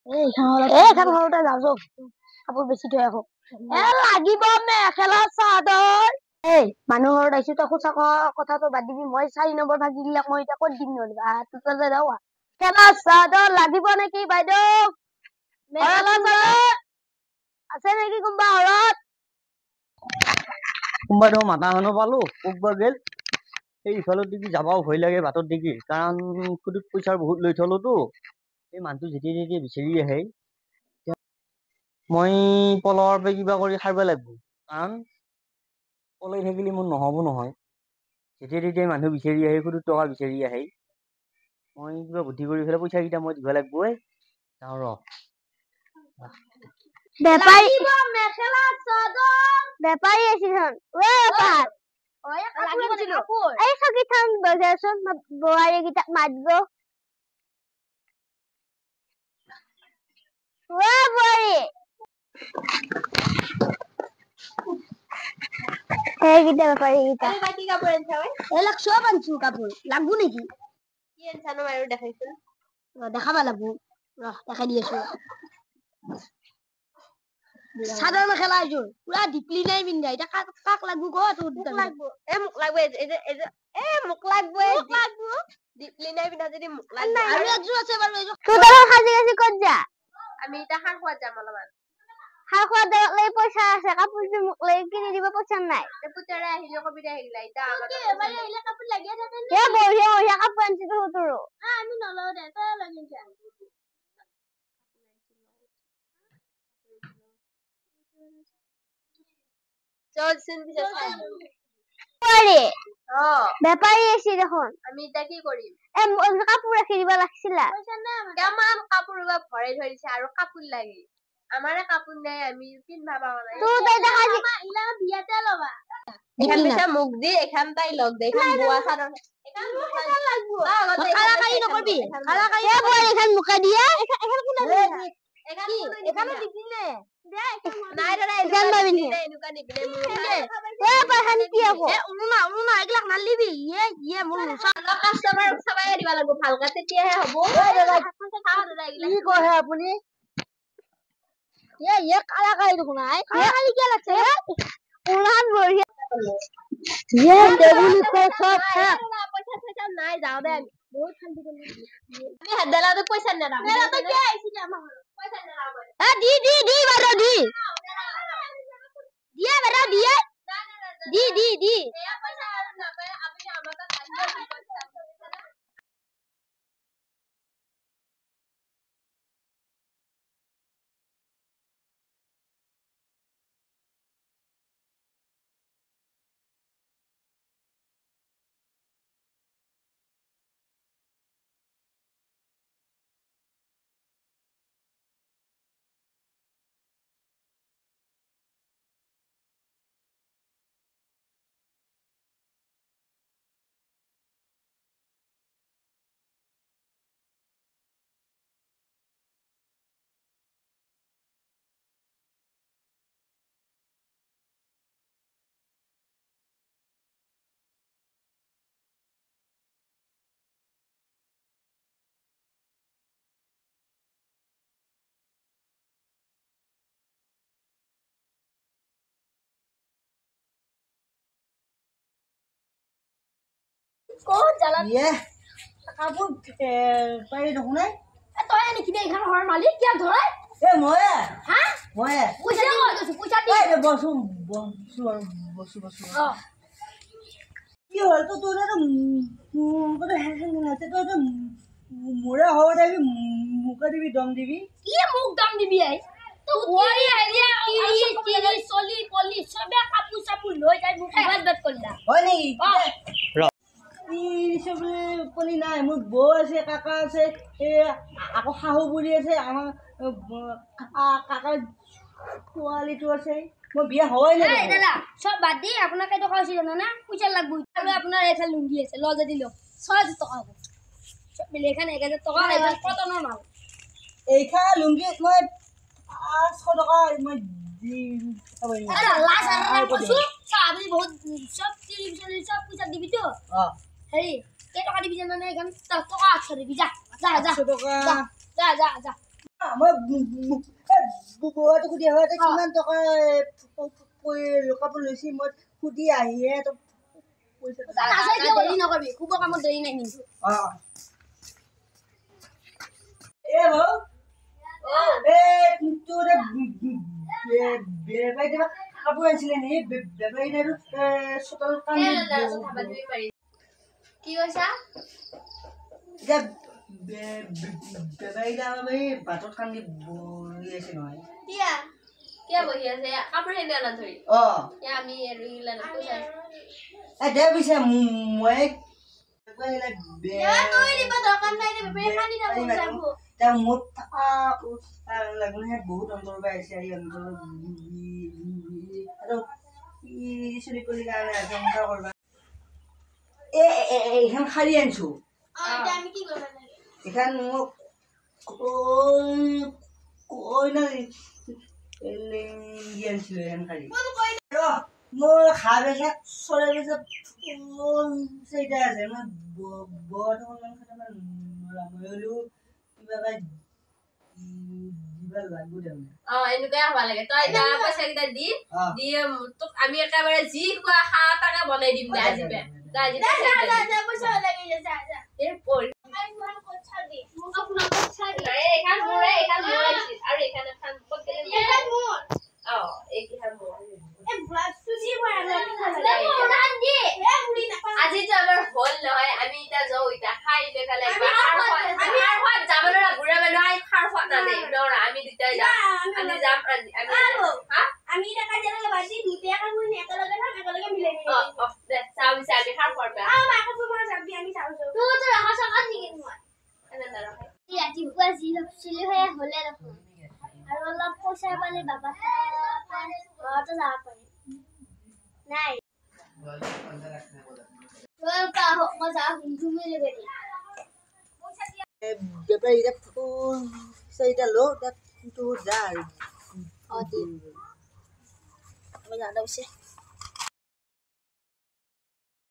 এইখান ঘৰতে যাওঁ কাপোৰ বেছি থৈ আহো লাগিব মেখেলা চাদৰ মানুহ ঘৰত আহিছো তই সঁচা কথাটো বাদ দিবি মই 4 নম্বৰ ভাগি দিলাক মই এতিয়া ক'ত দিম নলিবা তোৰ যাওঁ মেখেলা চাদৰ লাগিব নেকি বাইদেউ মেখেলা চাদৰ আছে নেকি কোনোবা ঘৰত কোনোবাই মাথা খানো পালো কোকবা গেল এই ইফালত দেখি যাবাও ভয় লাগে বাটত দেখি কাৰণ খুদুত পইচাৰ বহুত লৈ থলোতো এই মানুহটো যেতিয়া যেতিয়া বিচাৰি আহে মই পলৰ পৰা কিবা কৰি খাব লাগিব কাৰণ পলাই থাকিলে মোৰ নহ'ব নহয় যেতিয়া তেতিয়া মানুহ বিচাৰি আহে খুদুত টকা বিচাৰি আহে মই কিবা বুদ্ধি কৰি পেলাই পইচা কেইটা মই দিব লাগিব যাওঁ ৰ বেপাৰী মেখেলা চাদৰ বেপাৰী আহিছিল এই চকী থান বজাৰচোন বোৱাৰী কেইটা মাতব বোৱাৰী এইকেইটা বেপাৰী কেইটা কি কাপোৰ আনছা এইবিলাক চব আনছো কাপোৰ লাগবো নেকি কি আনছানো আৰু দেখাইছোন দেখাবা লাগবো দেখাই দি আছো চাদৰ মেখেলা এযোৰ পুৰা ডিপলি নাই পিন্ধা এটা কাক লাগবো ক তোৰ লাগবো মোক লাগবো মোক লাগবো ডিপলি নাই পিন্ধা যদি মোক লাগবো আৰু এযোৰ আছে বাৰু এযোৰ তোৰ দাদা খাজি খাজি ক'ত যা আমি এটা খাৰ খোৱা যাম অলপমান খাৰ খোৱা লৈ পইচা আছে কাপোৰযোৰ মোক লৈ কিনি দিব পইচা নাই পুতেৰে আহিলে কবিতা আহিলা এটা আগতে এবাৰ আহিলে কাপোৰ লাগিয়ে থাকে এ বঢ়িয়া বঢ়িয়া কাপোৰ আনছি তোৰ আমি নলও দে তই লৈ যা বেপাৰী আছে দেখোন আমি এতিয়া কি কৰিম কাপোৰ ৰাখি দিব লাগছিলা কেমান কাপোৰ ভৰাই ধৰিছে আৰু কাপোৰ লাগে আমাৰে কাপোৰ নাই আমি পিন্ধবা পাৰা নাই তোৰ দাদা আজি ইলা বিয়াতে লবা এখান পিছে মুখ দি এখান তাই লগ দে এখান বুয়া চাদৰ এখান লাগবো কালাকাৰী নকৰবি কালাকাৰী বয় এখান মুকা দিয়া এখান কোনে এখান দিছিলে দে নাই দাদা এখান বাবিনি এনুকা নিবিলে পাখান কি আকৌ উনা এগলা নালিবি মোৰ কাস্টমাৰ সবাই দিবা লাগব ভালকা তেতিয়াহে হ'ব কি কয় আপুনি কালাকাৰী দেখোন কালাকাৰী কি লাগছে উনান বঢ়িয়া দেবুলি কয় সব পইচা নাই যাও দে বহুত শান্তি কৰি আমি হেডলাটো পইচা নেদাম মেলাতে কি আইছি আমাৰ পইচা নেদাম দি বাৰো দি দিয়া বাৰো দিয়া দি এয়া পইচা আৰু নাপায় আপুনি আমাৰ তাত আহিব कौन चला ये काबू पाई देखो नहीं तो है नहीं किने घर घर मालिक क्या धोए ए मोए हां मोए पूछा दी ए बसु ये हल तो तोरे तो है तो मोरे हो देबी मुका देबी दम देबी ये मुक दम देबी आई तो ओरी आइडिया टीवी सोली पोली सबे कापू सापू लई जाय मुक बात करला होय नहीं পলি নাই মোৰ বৌ আছে কাকা আছে আকৌ শাহু বুঢ়ী আছে আমাৰ কাকাৰ ছোৱালীটো আছে মই বিয়া হয় নাই দাদা সব বাদ দি আপোনাক কেই টকা আছে জানা না পইচা লাগব আৰু আপোনাৰ এটা লুঙ্গি আছে ল যদি ল 6000 টকা হ'ব সব মিলে এখানে 1000 টকা এটা কটনৰ মাল এইখা লুঙ্গি মই 500 টকা মই দি লাজ আৰু কৈছো সাবি বহুত সব টেলিভিশন সব পইচা দিবি তো হেৰি কেই টকা দিবি জানা না এখন টকা 800 দিবি যা মই বৌহাটো সুধি আহোঁ কিমান টকা কাপোৰ লৈছি মই সুধি আহিহে দেৰি নকৰিবি খুব কামত দেৰি নাই কিন্তু কাপোৰ আনিছিলে নি বেপাৰী চোতালত কি কৈছা বাটত কান্দি বহি আছে নহয় কিয় বহি আছে কাপোৰ এনে আনা ধৰি আমি দে পিছে মই মোৰ বহুত অন্তৰৰ পৰা আহিছে এই অন্তৰৰ চুৰি কৰি কাৰণে কৰবা এইখন শাৰী আনিছো এইখন মোক আনিছিলো এইখন শাৰী মোৰ হাত আছে চৰাই পিছত চাৰিটা আছে মই বৰ কিবা এনেকুৱাই হব লাগে তই পইচা কেইটা দি তোক আমি একেবাৰে যি খোৱা খাওঁ তাকে বনাই দিম দে আজি আজিতো আমাৰ হল নহয় আমি এতিয়া যাওঁ এতিয়া খাই পেলাই যাব নোৱাৰা বুঢ়া মানুহ খাৰ খোৱা নানে নৰা আমি দুটাই যাম আমি যাম আমি ৰাতিপুৱা যি ভাবছিলো সেয়া হলে দেখোন আৰু অলপ পইচা পালে বাবা ঘৰতো যাব পাৰিম নাই বেপাৰী চাৰিটা লো যা আৰু